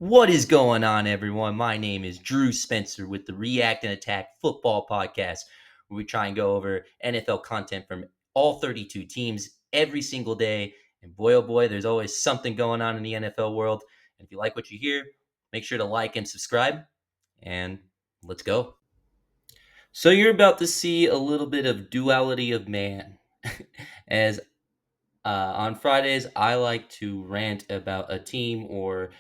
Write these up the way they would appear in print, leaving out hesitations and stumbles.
What is going on, everyone? My name is Drew Spencer with the React and Attack Football Podcast, where we try and go over NFL content from all 32 teams every single day. And boy, oh boy, there's always something going on in the NFL world. And if you like what you hear, make sure to like and subscribe. And let's go. So, you're about to see a little bit of duality of man. As on Fridays, I like to rant about a team or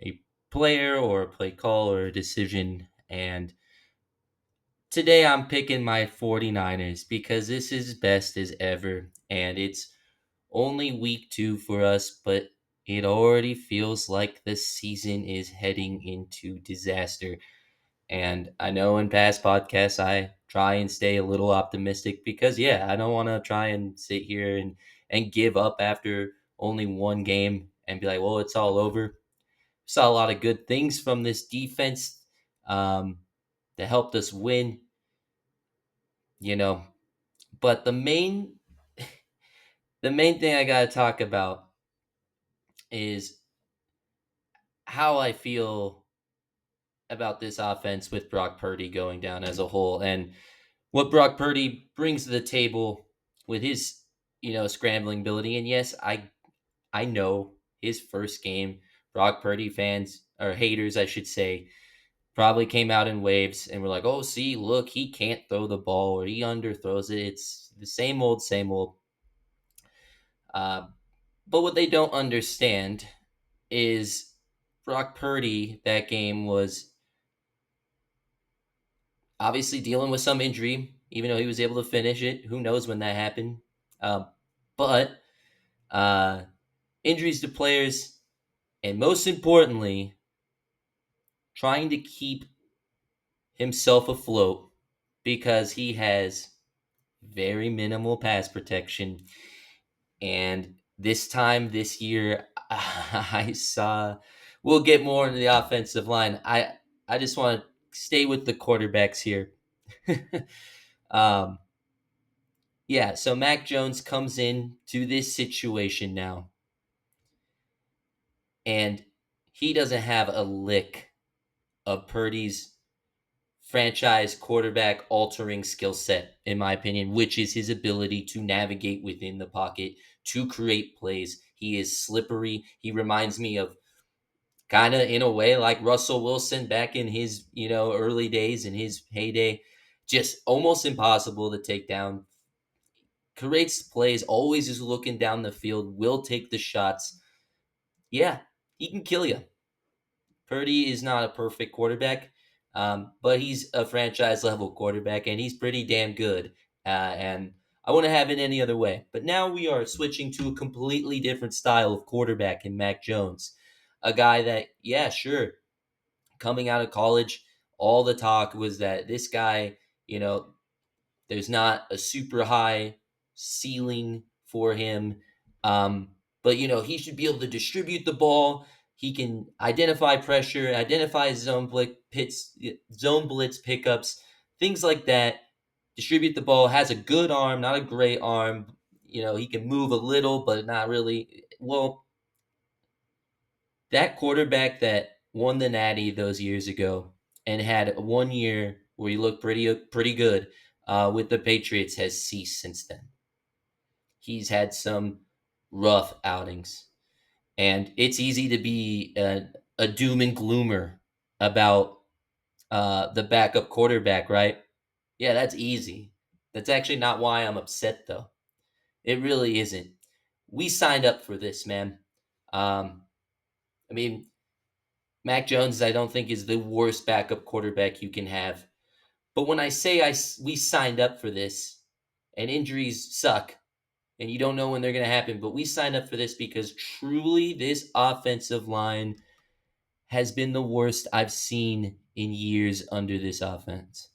a player or a play call or a decision. And today I'm picking my 49ers because this is best as ever. And it's only week 2 for us, but it already feels like the season is heading into disaster. And I know in past podcasts, I try and stay a little optimistic because, yeah, I don't want to try and sit here and give up after only one game and be like, well, it's all over. Saw a lot of good things from this defense um, that helped us win, you know. But the main thing I got to talk about is how I feel about this offense with Brock Purdy going down as a whole. And what Brock Purdy brings to the table with his, scrambling ability. And yes, I know his first game, Brock Purdy fans or haters, I should say, probably came out in waves and were like, "Oh, see, look, he can't throw the ball or he underthrows it. It's the same old, same old." Uh, but what they don't understand is Brock Purdy that game was obviously dealing with some injury, even though he was able to finish it. Who knows when that happened? Uh, but uh, injuries to players, and most importantly, trying to keep himself afloat because he has very minimal pass protection. And this time this year, I saw. We'll get more into the offensive line. I just want to stay with the quarterbacks here. um, Yeah, so Mac Jones comes in to this situation now, and he doesn't have a lick of Purdy's franchise quarterback altering skill set, in my opinion, which is his ability to navigate within the pocket, to create plays. He is slippery. He reminds me of kind of in a way like Russell Wilson back in his, early days in his heyday. Just almost impossible to take down, creates plays, always is looking down the field, will take the shots. Yeah, he can kill you. Purdy is not a perfect quarterback, but he's a franchise level quarterback, and he's pretty damn good. And I wouldn't have it any other way. But now we are switching to a completely different style of quarterback in Mac Jones, a guy that, yeah, sure, coming out of college, all the talk was that this guy, you know, there's not a super high ceiling for him. Um, but he should be able to distribute the ball. He can identify pressure, identify zone blitz pickups, things like that. Distribute the ball. Has a good arm, not a great arm. He can move a little, but not really. Well, that quarterback that won the Natty those years ago and had 1 year where he looked pretty good with the Patriots has ceased since then. He's had some rough outings, and it's easy to be a doom and gloomer about the backup quarterback, right? Yeah, that's easy. That's actually not why I'm upset, though. It really isn't. We signed up for this, man. Um, I mean, Mac Jones, I don't think is the worst backup quarterback you can have. But when I say we signed up for this, and injuries suck, and you don't know when they're going to happen, but we signed up for this because truly this offensive line has been the worst I've seen in years under this offense.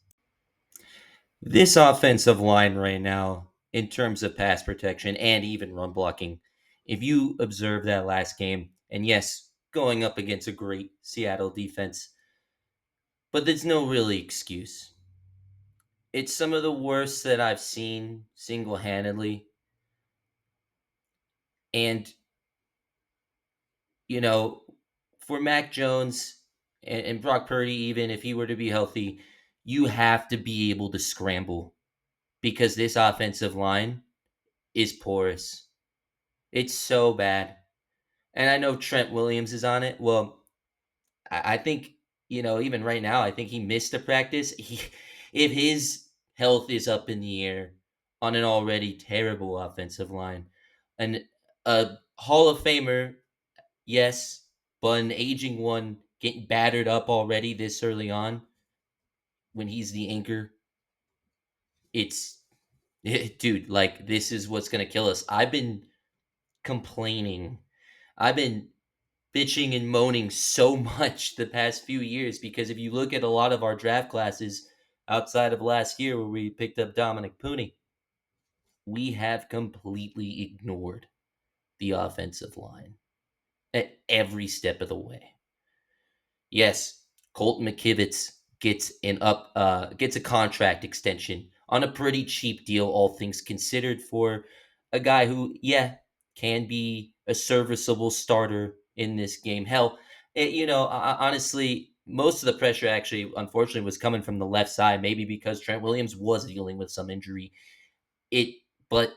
This offensive line right now, in terms of pass protection and even run blocking, if you observe that last game, and yes, going up against a great Seattle defense, but there's no really excuse. It's some of the worst that I've seen single handedly. And, you know, for Mac Jones and Brock Purdy, even if he were to be healthy, you have to be able to scramble because this offensive line is porous. It's so bad. And I know Trent Williams is on it. Well, I think, even right now, I think he missed a practice. If his health is up in the air on an already terrible offensive line, and a Hall of Famer, yes, but an aging one getting battered up already this early on when he's the anchor, it's, dude, like, this is what's going to kill us. I've been complaining. I've been bitching and moaning so much the past few years because if you look at a lot of our draft classes outside of last year where we picked up Dominic Pooney, we have completely ignored the offensive line at every step of the way. Yes, Colton McKivitz gets a contract extension on a pretty cheap deal, all things considered, for a guy who, yeah, can be a serviceable starter in this game. Hell, honestly, most of the pressure actually, unfortunately, was coming from the left side. Maybe because Trent Williams was dealing with some injury. But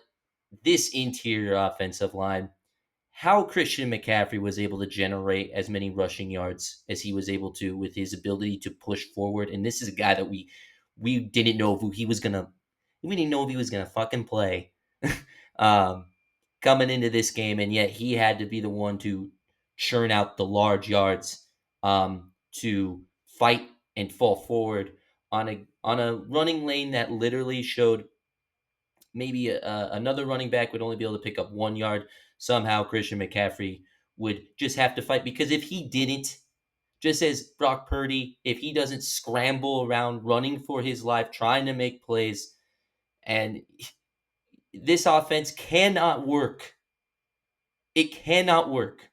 this interior offensive line, how Christian McCaffrey was able to generate as many rushing yards as he was able to with his ability to push forward. And this is a guy that we didn't know if he was gonna we didn't know if he was gonna fucking play um, coming into this game, and yet he had to be the one to churn out the large yards to fight and fall forward on a running lane that literally showed maybe another running back would only be able to pick up 1 yard. Somehow Christian McCaffrey would just have to fight because if he didn't, just as Brock Purdy, if he doesn't scramble around running for his life, trying to make plays, and this offense cannot work. It cannot work.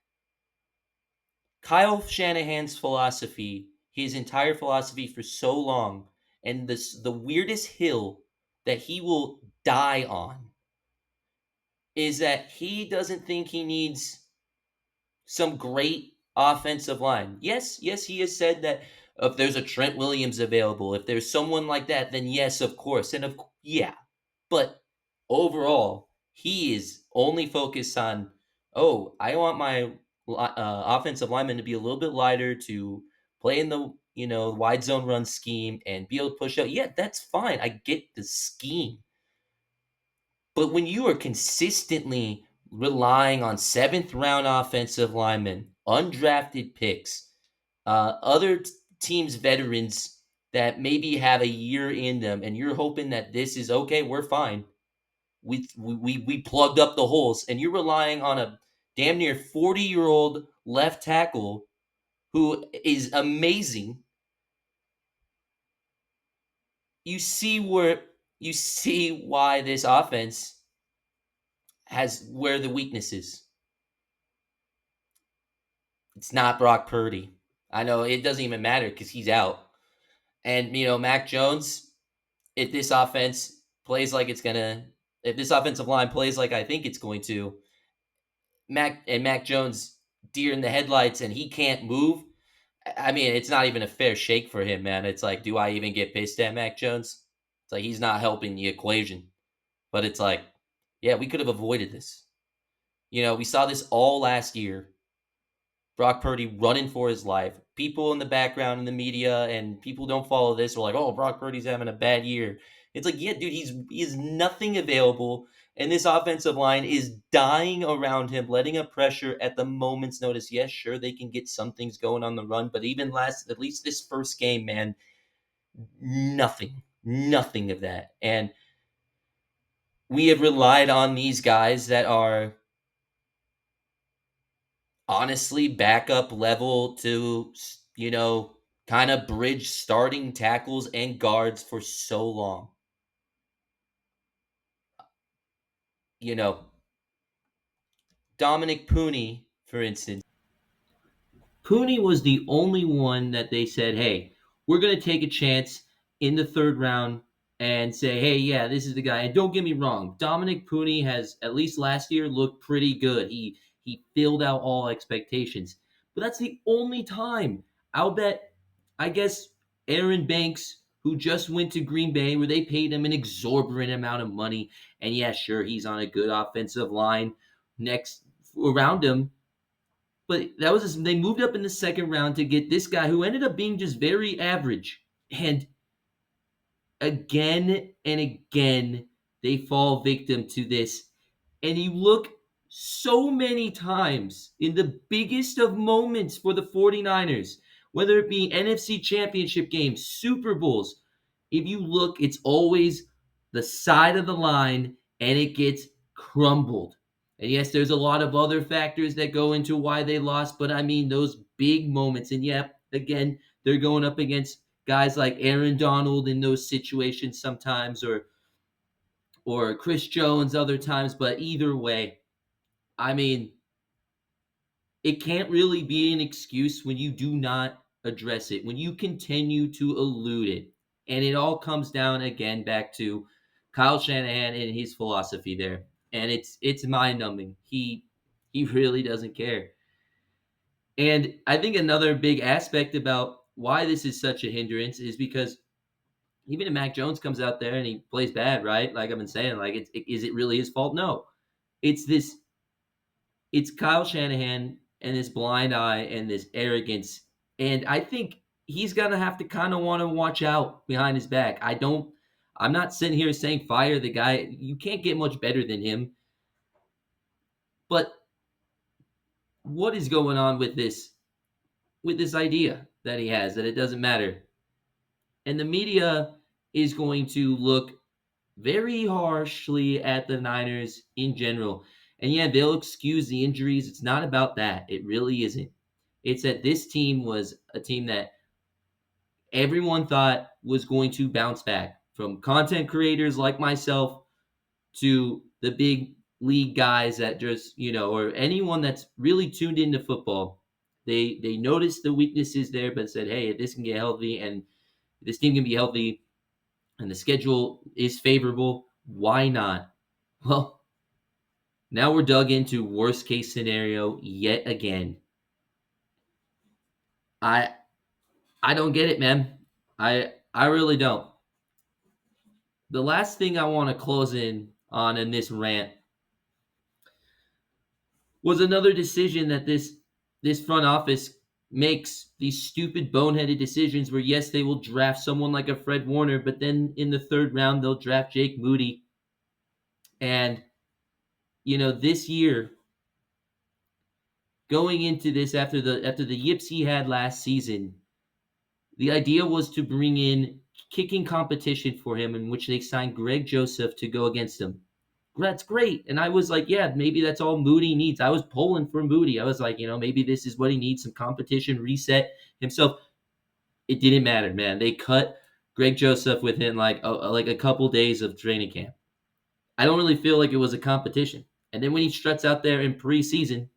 Kyle Shanahan's philosophy, his entire philosophy for so long, and the weirdest hill that he will die on is that he doesn't think he needs some great offensive line. Yes, he has said that if there's a Trent Williams available, if there's someone like that, then yes, of course. And yeah. But overall, he is only focused on, oh, I want my offensive lineman to be a little bit lighter to play in the, wide zone run scheme and be able to push out. Yeah, that's fine. I get the scheme. But when you are consistently relying on seventh round offensive linemen, undrafted picks, other teams' veterans that maybe have a year in them, and you're hoping that this is okay, we're fine. We plugged up the holes, and you're relying on a damn near 40-year-old left tackle who is amazing. You see why this offense has where the weakness is. It's not Brock Purdy. I know it doesn't even matter because he's out. And, Mac Jones, if this offense plays like it's going to, if this offensive line plays like I think it's going to, Mac Jones deer in the headlights and he can't move. I mean, it's not even a fair shake for him, man. It's like, do I even get pissed at Mac Jones? It's like he's not helping the equation. But it's like, yeah, we could have avoided this. We saw this all last year. Brock Purdy running for his life. People in the background in the media and people who don't follow this are like, "Oh, Brock Purdy's having a bad year." It's like, yeah, dude, he has nothing available, and this offensive line is dying around him, letting up pressure at the moment's notice. Yes, sure, they can get some things going on the run, but at least this first game, man, nothing of that. And we have relied on these guys that are honestly backup level to, kind of bridge starting tackles and guards for so long. You know, Dominic Pooney, for instance. Pooney was the only one that they said, hey, we're going to take a chance in the third round and say, hey, yeah, this is the guy. And don't get me wrong, Dominic Pooney has, at least last year, looked pretty good. He filled out all expectations. but that's the only time. I'll bet, I guess, Aaron Banks, who just went to Green Bay, where they paid him an exorbitant amount of money, and yeah, sure, he's on a good offensive line next around him, but that was they moved up in the second round to get this guy who ended up being just very average. And again and again, they fall victim to this. And you look so many times in the biggest of moments for the 49ers, whether it be NFC championship games, Super Bowls, if you look, it's always the side of the line and it gets crumbled. And yes, there's a lot of other factors that go into why they lost, but I mean those big moments. And yeah, again, they're going up against guys like Aaron Donald in those situations sometimes, or Chris Jones other times, but either way, I mean, it can't really be an excuse when you do not address it, when you continue to elude it. And it all comes down again back to Kyle Shanahan and his philosophy there. And it's mind-numbing. He really doesn't care. And I think another big aspect about why this is such a hindrance is because even if Mac Jones comes out there and he plays bad, right? Like I've been saying, like is it really his fault? No. It's this it's Kyle Shanahan and this blind eye and this arrogance. And I think he's gonna have to kind of want to watch out behind his back. I'm not sitting here saying fire the guy. You can't get much better than him. But what is going on with this idea that he has that it doesn't matter? And the media is going to look very harshly at the Niners in general. And yeah, they'll excuse the injuries. It's not about that. It really isn't. It's that this team was a team that everyone thought was going to bounce back, from content creators like myself to the big league guys that just, or anyone that's really tuned into football. They noticed the weaknesses there, but said, hey, if this can get healthy and this team can be healthy and the schedule is favorable, why not? Well, now we're dug into worst case scenario yet again. I I don't get it, man. I really don't. The last thing I want to close in this rant was another decision that this front office makes, these stupid boneheaded decisions where yes, they will draft someone like a Fred Warner, but then in the third round they'll draft Jake Moody. And this year, going into this after the yips he had last season, the idea was to bring in kicking competition for him, in which they signed Greg Joseph to go against him. That's great. And I was like, yeah, maybe that's all Moody needs. I was pulling for Moody. I was like, maybe this is what he needs, some competition, reset himself. It didn't matter, man. They cut Greg Joseph within like a couple days of training camp. I don't really feel like it was a competition. And then when he struts out there in preseason,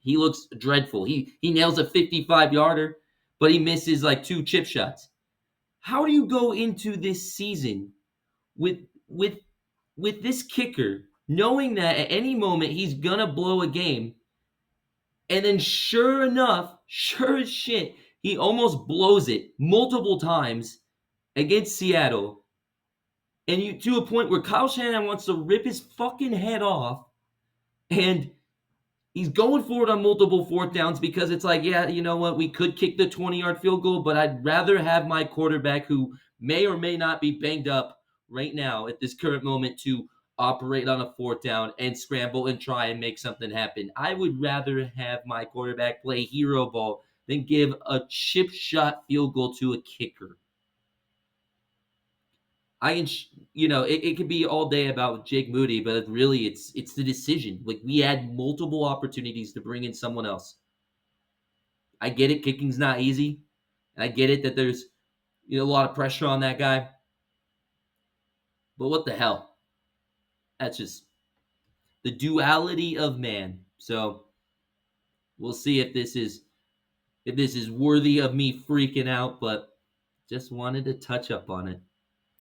he looks dreadful. He nails a 55-yarder, but he misses like 2 chip shots. How do you go into this season with with with this kicker, knowing that at any moment he's gonna blow a game, and then sure enough, sure as shit, he almost blows it multiple times against Seattle, and you to a point where Kyle Shanahan wants to rip his fucking head off, and he's going for it on multiple fourth downs because it's like, yeah, you know what? We could kick the 20-yard field goal, but I'd rather have my quarterback, who may or may not be banged up right now at this current moment, to operate on a fourth down and scramble and try and make something happen. I would rather have my quarterback play hero ball than give a chip shot field goal to a kicker. I can, it could be all day about Jake Moody, but really, it's the decision. Like, we had multiple opportunities to bring in someone else. I get it, kicking's not easy, and I get it that there's a lot of pressure on that guy. But what the hell? That's just the duality of man. So we'll see if this is worthy of me freaking out, but just wanted to touch up on it.